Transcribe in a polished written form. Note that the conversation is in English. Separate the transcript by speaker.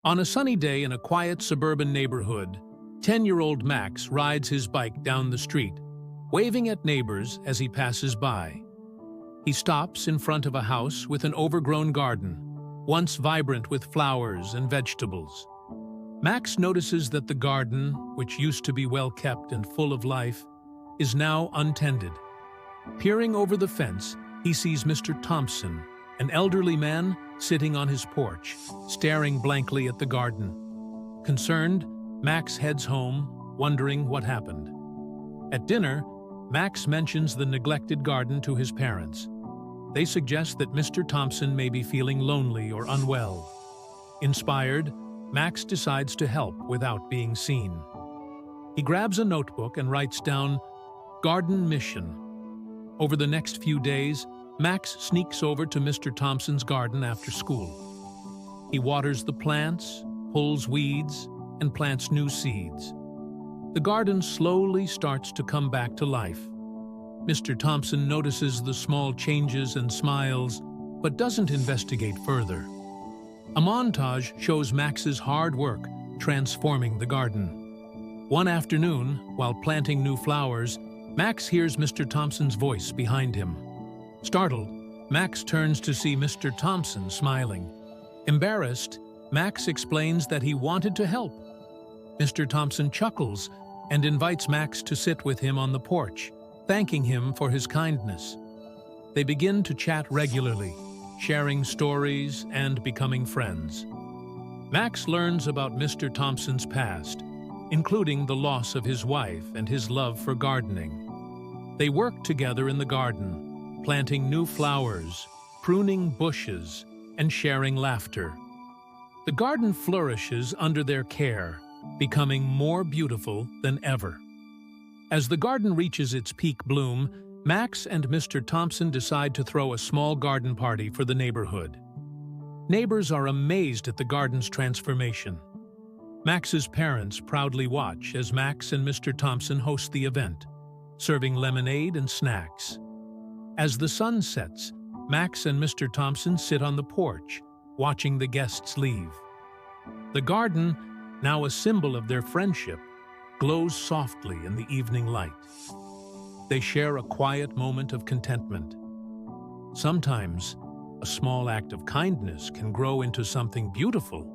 Speaker 1: On a sunny day in a quiet suburban neighborhood, 10-year-old Max rides his bike down the street, waving at neighbors as he passes by. He stops in front of a house with an overgrown garden, once vibrant with flowers and vegetables. Max notices that the garden, which used to be well kept and full of life, is now untended. Peering over the fence, he sees Mr. Thompson, an elderly man sitting on his porch, staring blankly at the garden. Concerned, Max heads home, wondering what happened. At dinner, Max mentions the neglected garden to his parents. They suggest that Mr. Thompson may be feeling lonely or unwell. Inspired, Max decides to help without being seen. He grabs a notebook and writes down, "Garden Mission." Over the next few days, Max sneaks over to Mr. Thompson's garden after school. He waters the plants, pulls weeds, and plants new seeds. The garden slowly starts to come back to life. Mr. Thompson notices the small changes and smiles, but doesn't investigate further. A montage shows Max's hard work transforming the garden. One afternoon, while planting new flowers, Max hears Mr. Thompson's voice behind him. Startled, Max turns to see Mr. Thompson smiling. Embarrassed, Max explains that he wanted to help. Mr. Thompson chuckles and invites Max to sit with him on the porch, thanking him for his kindness. They begin to chat regularly, sharing stories and becoming friends. Max learns about Mr. Thompson's past, including the loss of his wife and his love for gardening. They work together in the garden, planting new flowers, pruning bushes, and sharing laughter. The garden flourishes under their care, becoming more beautiful than ever. As the garden reaches its peak bloom, Max and Mr. Thompson decide to throw a small garden party for the neighborhood. Neighbors are amazed at the garden's transformation. Max's parents proudly watch as Max and Mr. Thompson host the event, serving lemonade and snacks. As the sun sets, Max and Mr. Thompson sit on the porch, watching the guests leave. The garden, now a symbol of their friendship, glows softly in the evening light. They share a quiet moment of contentment. Sometimes, a small act of kindness can grow into something beautiful.